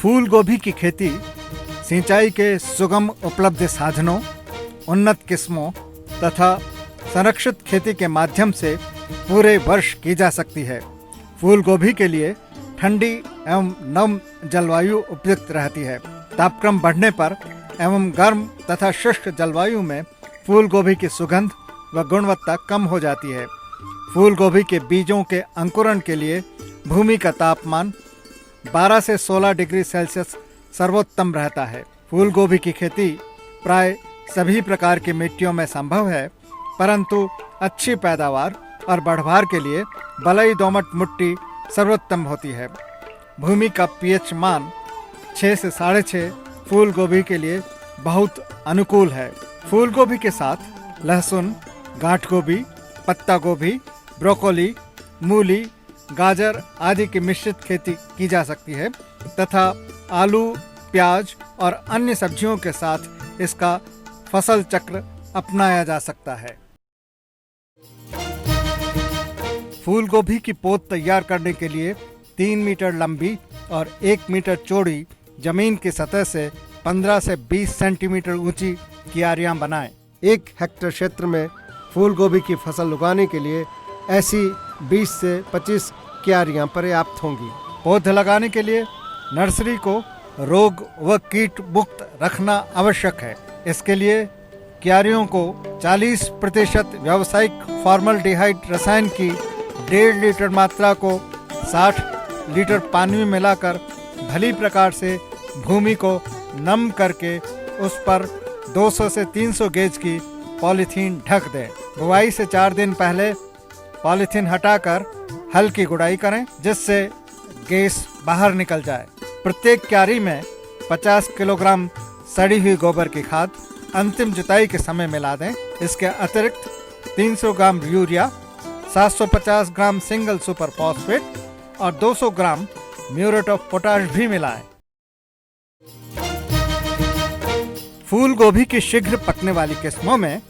फूल गोभी की खेती सिंचाई के सुगम उपलब्ध साधनों, उन्नत किस्मों तथा संरक्षित खेती के माध्यम से पूरे वर्ष की जा सकती है। फूल गोभी के लिए ठंडी एवं नम जलवायु उपयुक्त रहती है। तापक्रम बढ़ने पर एवं गर्म तथा शुष्क जलवायु में फूल गोभी की सुगंध व गुणवत्ता कम हो जाती है। फूल गोभी के बीजों के अंकुरण के लिए भूमि का तापमान 12 से 16 डिग्री सेल्सियस सर्वोत्तम रहता है। फूल गोभी की खेती प्राय सभी प्रकार की मिट्टियों में संभव है, परंतु अच्छी पैदावार और बढ़वार के लिए बलुई दोमट मिट्टी सर्वोत्तम होती है। भूमि का पीएच मान 6 से 6.5 फूल गोभी के लिए बहुत अनुकूल है। फूल गोभी के साथ लहसुन, गांठ गोभी, पत्ता गोभी, ब्रोकोली, मूली, गाजर आदि की मिश्रित खेती की जा सकती है तथा आलू, प्याज और अन्य सब्जियों के साथ इसका फसल चक्र अपनाया जा सकता है। फूल गोभी की पोद तैयार करने के लिए 3 मीटर लंबी और 1 मीटर चौड़ी जमीन की सतह से 15 से 20 सेंटीमीटर ऊंची क्यारियां बनाएं। 1 हेक्टेयर क्षेत्र में फूल गोभी की फसल उगाने के लिए ऐसी 20 से 25 क्यारियां पर्याप्त होंगी। पौधे लगाने के लिए नर्सरी को रोग व कीट मुक्त रखना आवश्यक है। इसके लिए क्यारियों को 40% व्यावसायिक फॉर्मल्डिहाइड रसायन की 1.5 लीटर मात्रा को 60 लीटर पानी में मिलाकर भली प्रकार से भूमि को नम करके उस पर 200 से 300 गेज की पॉलीथीन ढक दें। बुआई से 4 दिन पहले पॉलीथीन हटाकर हल्की गुड़ाई करें, जिससे गैस बाहर निकल जाए। प्रत्येक क्यारी में 50 किलोग्राम सड़ी हुई गोबर की खाद अंतिम जुताई के समय मिला दें। इसके अतिरिक्त 300 ग्राम यूरिया, 750 ग्राम सिंगल सुपर फॉस्फेट और 200 ग्राम म्यूरेट ऑफ पोटाश भी मिलाएं। फूल गोभी की शीघ्र पकने वाली किस्मों में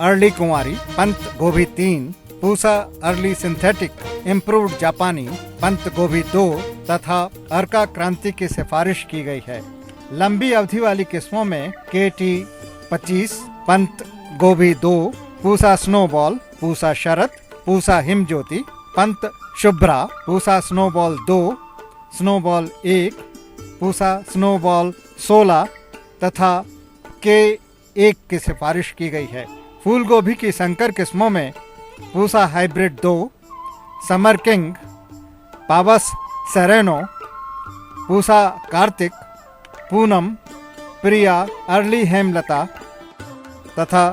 अर्ली कुंवारी, पंत गोभी 3, पूसा अर्ली सिंथेटिक, इम्प्रूव्ड जापानी, पंत गोभी 2 तथा अर्का क्रांति की सिफारिश की गई है। लंबी अवधि वाली किस्मों में KT 25, पंत गोभी 2, Pusa snowball, Pusa Sharat, Pusa Himjyoti, Pant Shubhra, Pusa snowball 2, snowball 1, Pusa snowball 16 तथा K1 की सिफारिश की गई है। फूल गोभी की संकर किस्मों में पूसा हाइब्रिड 2, समर किंग, पावस सेरेनो, पूसा कार्तिक, पूनम, प्रिया, अर्ली हेमलता तथा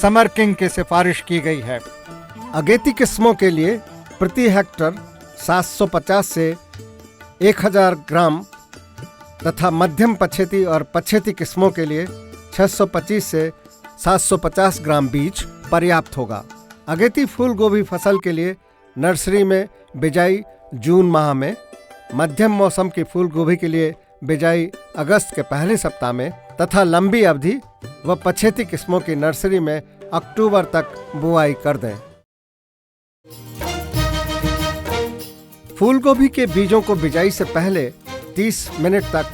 समर किंग की सिफारिश की गई है। अगेती किस्मों के लिए प्रति हेक्टर 750 से 1000 ग्राम तथा मध्यम पछेती और पछेती किस्मों के लिए 625 से 750 ग्राम बीज पर्याप्त होगा। अगेती फूल गोभी फसल के लिए नर्सरी में बिजाई जून माह में, मध्यम मौसम की फूल गोभी के लिए बिजाई अगस्त के पहले सप्ताह में तथा लंबी अवधि व पछेती किस्मों की नर्सरी में अक्टूबर तक बुआई कर दें। फूल गोभी के बीजों को बिजाई से पहले 30 मिनट तक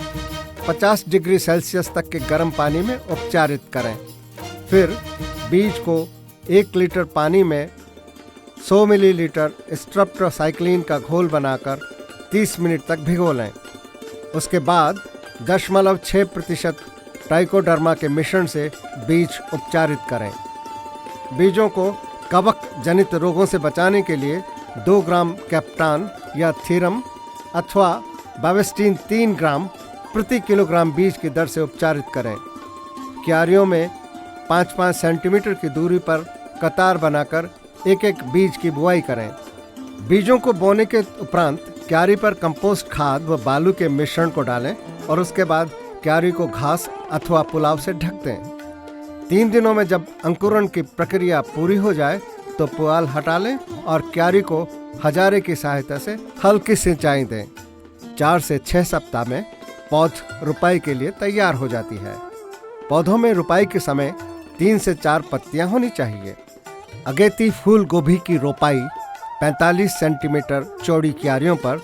50 डिग्री सेल्सियस तक के गर्म पानी में उपचारित करें। फिर बीज को 1 लीटर पानी में 100 मिलीलीटर स्ट्रेप्टोसाइक्लिन का घोल बनाकर 30 मिनट तक भिगो लें। उसके बाद 0.6% ट्राइकोडर्मा के मिश्रण से बीज उपचारित करें। बीजों को कवक जनित रोगों से बचाने के लिए 2 ग्राम कैप्टान या थीरम अथवा बावेस्टीन 3 ग्राम प्रति किलोग्राम बीज की दर से उपचारित करें। क्यारियों में 5-5 सेंटीमीटर की दूरी पर कतार बनाकर एक एक बीज की बुआई करें। बीजों को बोने के उपरांत क्यारी पर कंपोस्ट खाद व बालू के मिश्रण को डालें और उसके बाद क्यारी को घास अथवा पुलाव से ढक दें। 3 दिनों में जब अंकुरण की प्रक्रिया पूरी हो जाए तो पुआल हटा लें और क्यारी को हजारे की सहायता से हल्की सिंचाई दें। 4 से 6 सप्ताह में पौध रुपाई के लिए तैयार हो जाती है। पौधों में रुपाई के समय 3 से 4 पत्तियां होनी चाहिए। अगेती फूल गोभी की रोपाई 45 सेंटीमीटर चौड़ी क्यारियों पर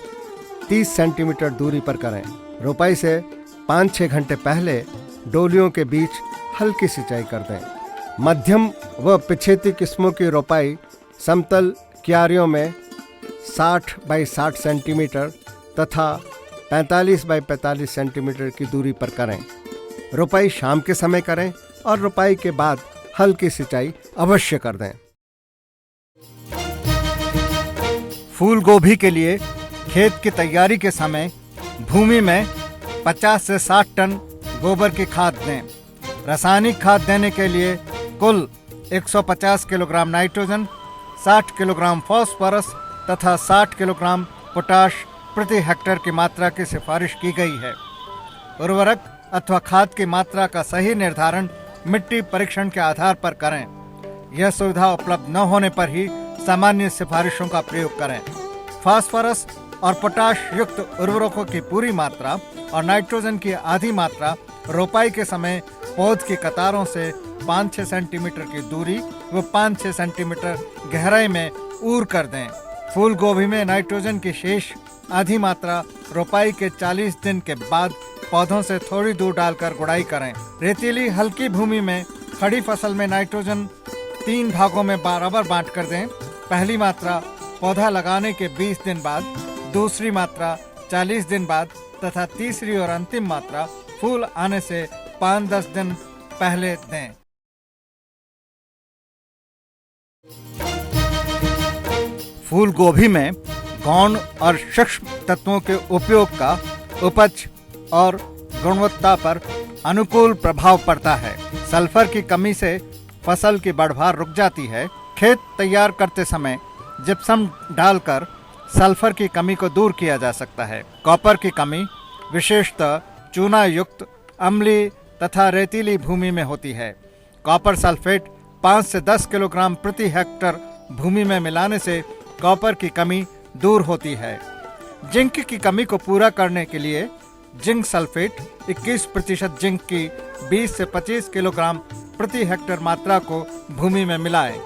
30 सेंटीमीटर दूरी पर करें। रोपाई से 5-6 घंटे पहले डोलियों के बीच हल्की सिंचाई कर दें। मध्यम व पिछेती किस्मों की रोपाई समतल क्यारियों में 60 बाई 60 सेंटीमीटर तथा 45 बाई 45 सेंटीमीटर की दूरी पर करें। रोपाई शाम के समय करें और रोपाई के बाद हल्की सिंचाई अवश्य कर दें। फूल गोभी के लिए खेत की तैयारी के समय भूमि में 50 से 60 टन गोबर की खाद दें। रासायनिक खाद देने के लिए कुल 150 किलोग्राम नाइट्रोजन, 60 किलोग्राम फास्फोरस तथा 60 किलोग्राम पोटाश प्रति हेक्टेयर की मात्रा की सिफारिश की गई है। उर्वरक अथवा खाद की मात्रा का सही निर्धारण मिट्टी परीक्षण के आधार पर करें। यह सुविधा उपलब्ध न होने पर ही सामान्य सिफारिशों का प्रयोग करें। फास्फोरस और पोटाश युक्त उर्वरकों की पूरी मात्रा और नाइट्रोजन की आधी मात्रा रोपाई के समय पौध की कतारों से 5-6 सेंटीमीटर की दूरी व 5-6 सेंटीमीटर गहराई में ऊर कर दें। फूल गोभी में नाइट्रोजन की शेष आधी मात्रा रोपाई के 40 दिन के बाद पौधों से थोड़ी दूर डालकर गुड़ाई करें। रेतीली हल्की भूमि में खड़ी फसल में नाइट्रोजन 3 भागों में बराबर बांट कर दें। पहली मात्रा पौधा लगाने के 20 दिन बाद, दूसरी मात्रा 40 दिन बाद तथा तीसरी और अंतिम मात्रा फूल आने से 5-10 दिन पहले दें। फूल गोभी में गौण और सूक्ष्म तत्वों के उपयोग का उपज और गुणवत्ता पर अनुकूल प्रभाव पड़ता है। सल्फर की कमी से फसल की बढ़वार रुक जाती है। खेत तैयार करते समय जिप्सम डालकर सल्फर की कमी को दूर किया जा सकता है। कॉपर की कमी विशेषतः चूना युक्त अम्लीय तथा रेतीली भूमि में होती है। कॉपर सल्फेट 5 से 10 किलोग्राम प्रति हेक्टेयर भूमि में मिलाने से कॉपर की कमी दूर होती है। जिंक की कमी को पूरा करने के लिए जिंक सल्फेट 21% जिंक की 20 से 25 किलोग्राम प्रति हेक्टेयर मात्रा को भूमि में मिलाएं।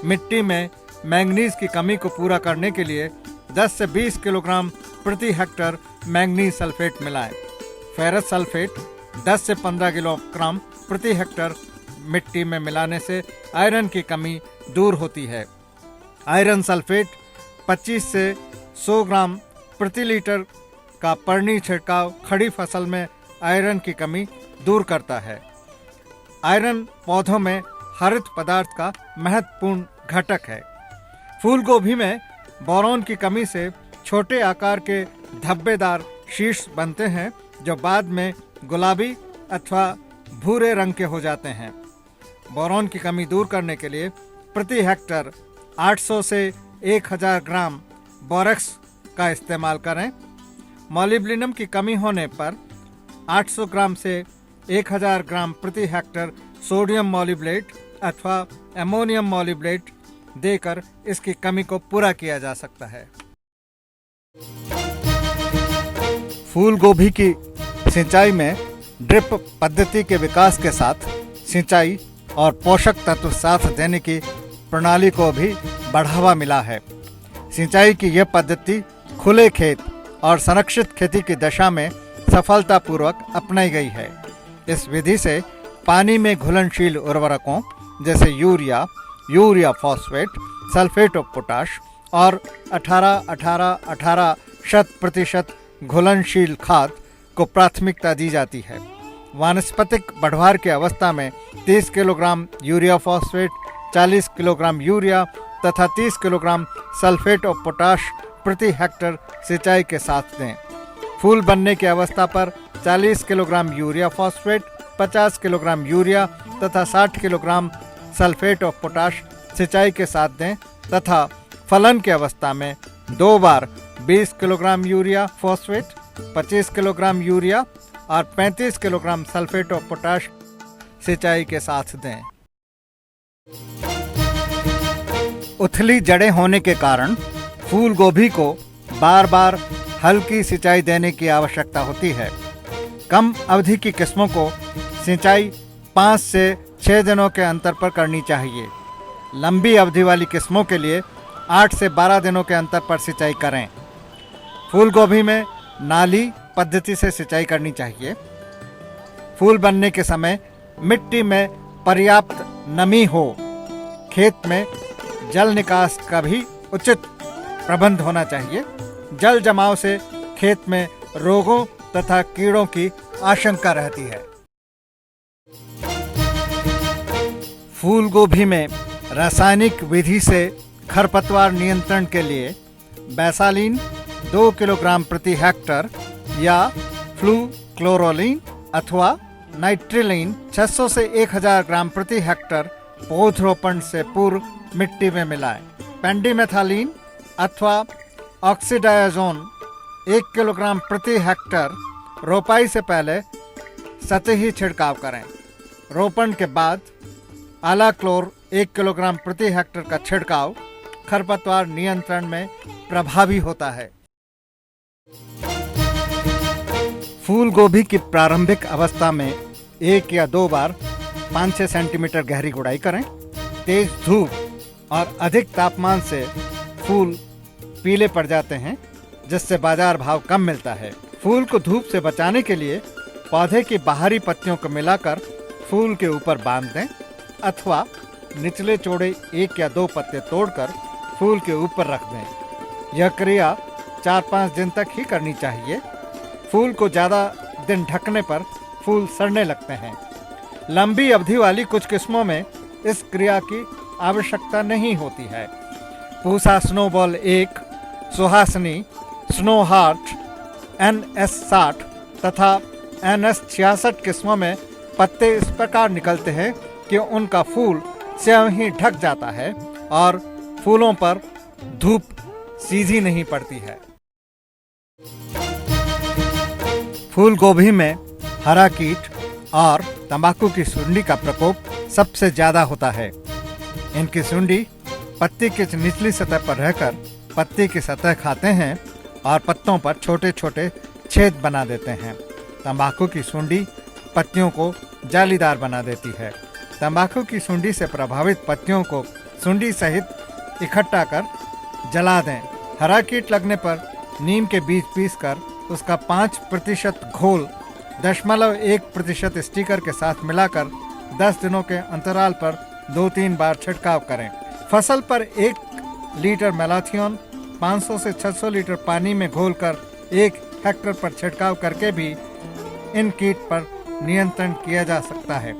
मिट्टी में मैंगनीज की कमी को पूरा करने के लिए 10 से 20 किलोग्राम प्रति हेक्टेयर मैंगनीज सल्फेट मिलाएं। फेरस सल्फेट 10 से 15 किलोग्राम प्रति हेक्टेयर मिट्टी में मिलाने से आयरन की कमी दूर होती है। आयरन सल्फेट 25 से 100 ग्राम प्रति लीटर का पर्णी छिड़काव खड़ी फसल में आयरन की कमी दूर करता है। आयरन पौधों में हरित पदार्थ का महत्वपूर्ण घटक है। फूल गोभी में बोरॉन की कमी से छोटे आकार के धब्बेदार शीर्ष बनते हैं जो बाद में गुलाबी अथवा भूरे रंग के हो जाते हैं। बोरॉन की कमी दूर करने के लिए प्रति हेक्टेयर 800 से 1000 ग्राम बोरेक्स का इस्तेमाल करें। मॉलिब्डेनम की कमी होने पर 800 ग्राम से 1000 ग्राम प्रति हेक्टेयर सोडियम मॉलिब्डेट अथवा एमोनियम मॉलिब्डेट देकर इसकी कमी को पूरा किया जा सकता है। फूल गोभी की सिंचाई में ड्रिप पद्धति के विकास के साथ सिंचाई और पोषक तत्व साथ देने की प्रणाली को भी बढ़ावा मिला है। सिंचाई की यह पद्धति खुले खेत और संरक्षित खेती की दशा में सफलतापूर्वक अपनाई गई है। इस विधि से पानी में घुलनशील उर्वरकों जैसे urea phosphate, sulphate of potash और 18-18-18% घुलनशील खाद को प्राथमिकता दी जाती है। वानस्पतिक बढ़वार की अवस्था में 30 kilogram urea phosphate, 40 kilogram urea तथा 30 किलोग्राम सल्फेट ऑफ पोटाश प्रति हेक्टेयर सिंचाई के साथ दें। फूल बनने की अवस्था पर 40 kilogram urea phosphate, 50 kilogram urea तथा 60 किलोग्राम सल्फेट ऑफ पोटाश सिंचाई के साथ दें तथा फलन की अवस्था में 2 बार 20 kilogram urea phosphate, 25 kilogram urea और 35 किलोग्राम सल्फेट ऑफ पोटाश सिंचाई के साथ दें। उथली जड़ें होने के कारण फूल गोभी को बार बार हल्की सिंचाई देने की आवश्यकता होती है। कम अवधि की किस्मों को सिंचाई 5 से 6 दिनों के अंतर पर करनी चाहिए। लंबी अवधि वाली किस्मों के लिए 8 से 12 दिनों के अंतर पर सिंचाई करें। फूल गोभी में नाली पद्धति से सिंचाई करनी चाहिए। फूल बनने के समय मिट्टी में पर्याप्त नमी हो। खेत में जल निकास का भी उचित प्रबंध होना चाहिए। जल जमाव से खेत में रोगों तथा कीड़ों की आशंका रहती है। फूल गोभी में रासायनिक विधि से खरपतवार नियंत्रण के लिए बैसालीन 2 किलोग्राम प्रति हेक्टर या फ्लूक्लोरोलिन अथवा नाइट्रिलिन 600 से 1000 ग्राम प्रति हेक्टर पौधरोपण से पूर्व मिट्टी में मिलाएं। पेंडिमेथालिन अथवा ऑक्सीडायाजोन 1 किलोग्राम प्रति हेक्टर रोपाई से पहले सतही छिड़काव करें। रोपण के बाद आलाक्लोर 1 किलोग्राम प्रति हेक्टर का छिड़काव खरपतवार नियंत्रण में प्रभावी होता है। फूल गोभी की प्रारंभिक अवस्था में 1 या 2 बार 5-6 सेंटीमीटर गहरी गुड़ाई करें। तेज धूप और अधिक तापमान से फूल पीले पड़ जाते हैं, जिससे बाजार भाव कम मिलता है। फूल को धूप से बचाने के लिए पौधे की बाहरी पत्तियों को मिलाकर फूल के ऊपर बांध दें अथवा निचले चौड़े 1 या 2 पत्ते तोड़कर फूल के ऊपर रख दें। यह क्रिया 4-5 दिन तक ही करनी चाहिए। फूल को ज़्यादा दिन ढकने पर फूल सड़ने लगते हैं। लंबी अवधि वाली कुछ किस्मों में इस क्रिया की आवश्यकता नहीं होती है। Pusa snowball 1, Suhasini, snow heart, NS60 तथा NS66 किस्मों में पत्ते इस प्रकार निकलते हैं कि उनका फूल स्वयं ही ढक जाता है और फूलों पर धूप सीधी नहीं पड़ती है। फूल गोभी में हरा कीट और तंबाकू की सुंडी का प्रकोप सबसे ज्यादा होता है। इनकी सुंडी पत्ती की निचली सतह पर रहकर पत्ती की सतह खाते हैं और पत्तों पर छोटे छोटे छेद बना देते हैं। तंबाकू की सुंडी पत्तियों को जालीदार बना देती है। तंबाकू की सुंडी से प्रभावित पत्तियों को सुंडी सहित इकट्ठा कर जला दें। हरा कीट लगने पर नीम के बीज पीसकर उसका 5% घोल 0.1% स्टिकर के साथ मिलाकर 10 दिनों के अंतराल पर 2-3 बार छिड़काव करें। फसल पर 1 लीटर मेलाथियन 500 से 600 लीटर पानी में घोलकर 1 हेक्टेयर पर छिड़काव करके भी इन कीट पर नियंत्रण किया जा सकता है।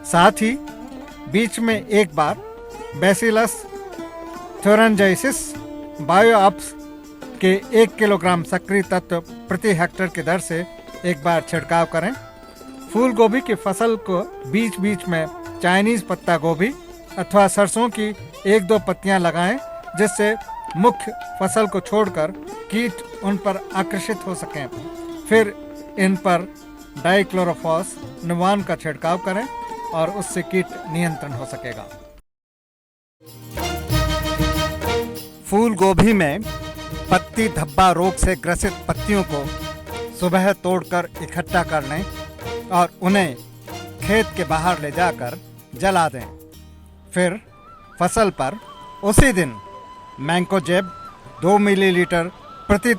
साथ ही बीच में एक बार बैसिलस थोरेंजाइसिस बायोअप्स के 1 किलोग्राम सक्रिय तत्व प्रति हेक्टेयर की दर से एक बार छिड़काव करें। फूल गोभी की फसल को बीच बीच में चाइनीज पत्ता गोभी अथवा सरसों की 1-2 पत्तियां लगाएं, जिससे मुख्य फसल को छोड़कर कीट उन पर आकर्षित हो सकें। फिर इन पर डाइक्लोरोफॉस निवान का छिड़काव करें और उससे कीट नियंत्रण हो सकेगा। फूल गोभी में पत्ती धब्बा रोग से ग्रसित पत्तियों को सुबह तोड़कर इकट्ठा कर लें और उन्हें खेत के बाहर ले जाकर जला दें। फिर फसल पर उसी दिन मैंकोजेब 2 मिलीलीटर प्रति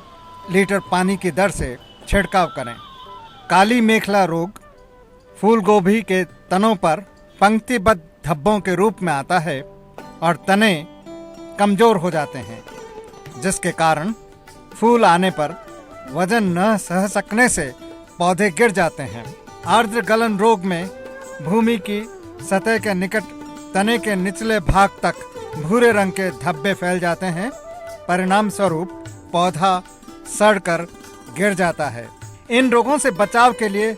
लीटर पानी की दर से छिड़काव करें। काली मेखला रोग फूल गोभी के तनों पर पंक्तिबद्ध धब्बों के रूप में आता है और तने कमजोर हो जाते हैं, जिसके कारण फूल आने पर वजन न सह सकने से पौधे गिर जाते हैं। आर्द्र गलन रोग में भूमि की सतह के निकट तने के निचले भाग तक भूरे रंग के धब्बे फैल जाते हैं। परिणाम स्वरूप पौधा सड़कर गिर जाता है। इन रोगों से बचाव के लिए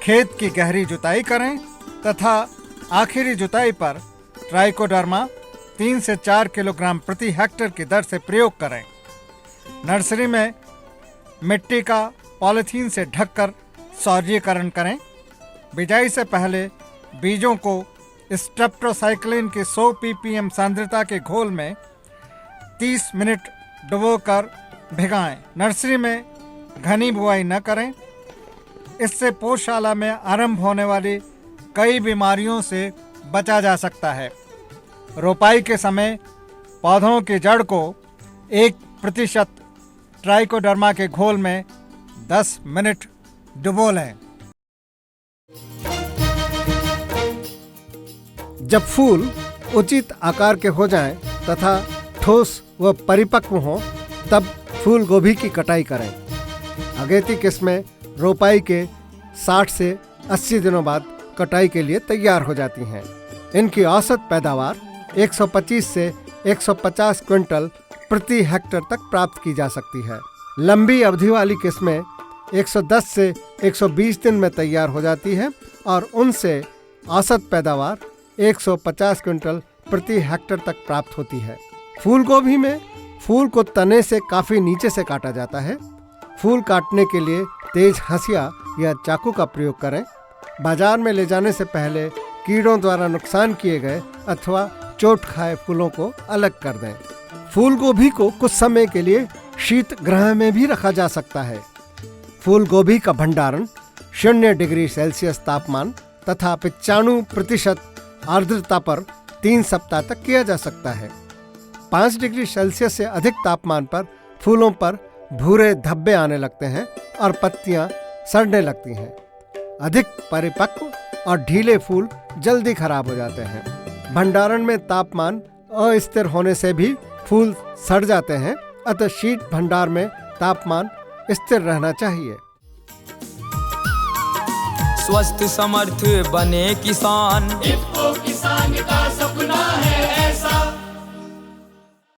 खेत की गहरी जुताई करें तथा आखिरी जुताई पर ट्राइकोडर्मा 3 से 4 किलोग्राम प्रति हेक्टेयर की दर से प्रयोग करें। नर्सरी में मिट्टी का पॉलीथीन से ढककर सौर्यीकरण करें। बिजाई से पहले बीजों को स्ट्रेप्टोसाइक्लिन की 100 ppm सांद्रता के घोल में 30 मिनट डुबोकर भिगाएं। नर्सरी में घनी बुआई न करें, इससे पौधशाला में आरंभ होने वाली कई बीमारियों से बचा जा सकता है। रोपाई के समय पौधों की जड़ को 1% ट्राइकोडर्मा के घोल में 10 मिनट डुबो लें। जब फूल उचित आकार के हो जाएं तथा ठोस व परिपक्व हों, तब फूल गोभी की कटाई करें। अगेती किस्में रोपाई के 60 से 80 दिनों बाद कटाई के लिए तैयार हो जाती हैं। इनकी औसत पैदावार 125 से 150 क्विंटल प्रति हेक्टेयर तक प्राप्त की जा सकती है। लंबी अवधि वाली किस्में 110 से 120 दिन में तैयार हो जाती है और उनसे औसत पैदावार 150 क्विंटल प्रति हेक्टेयर तक प्राप्त होती है। फूल गोभी में फूल को तने से काफ़ी नीचे से काटा जाता है। फूल काटने के लिए तेज हंसिया या चाकू का प्रयोग करें। बाजार में ले जाने से पहले कीड़ों द्वारा नुकसान किए गए अथवा चोट खाए फूलों को अलग कर दें। फूल गोभी को कुछ समय के लिए शीत गृह में भी रखा जा सकता है। फूल गोभी का भंडारण 0 डिग्री सेल्सियस तापमान तथा 95% आर्द्रता पर 3 सप्ताह तक किया जा सकता है। 5 डिग्री सेल्सियस से अधिक तापमान पर फूलों पर भूरे धब्बे आने लगते हैं और पत्तियां सड़ने लगती हैं। अधिक परिपक्व और ढीले फूल जल्दी खराब हो जाते हैं। भंडारण में तापमान अस्थिर होने से भी फूल सड़ जाते हैं, अतः शीत भंडार में तापमान स्थिर रहना चाहिए। स्वस्थ समर्थ बने किसान, इफ्को किसान का सपना है।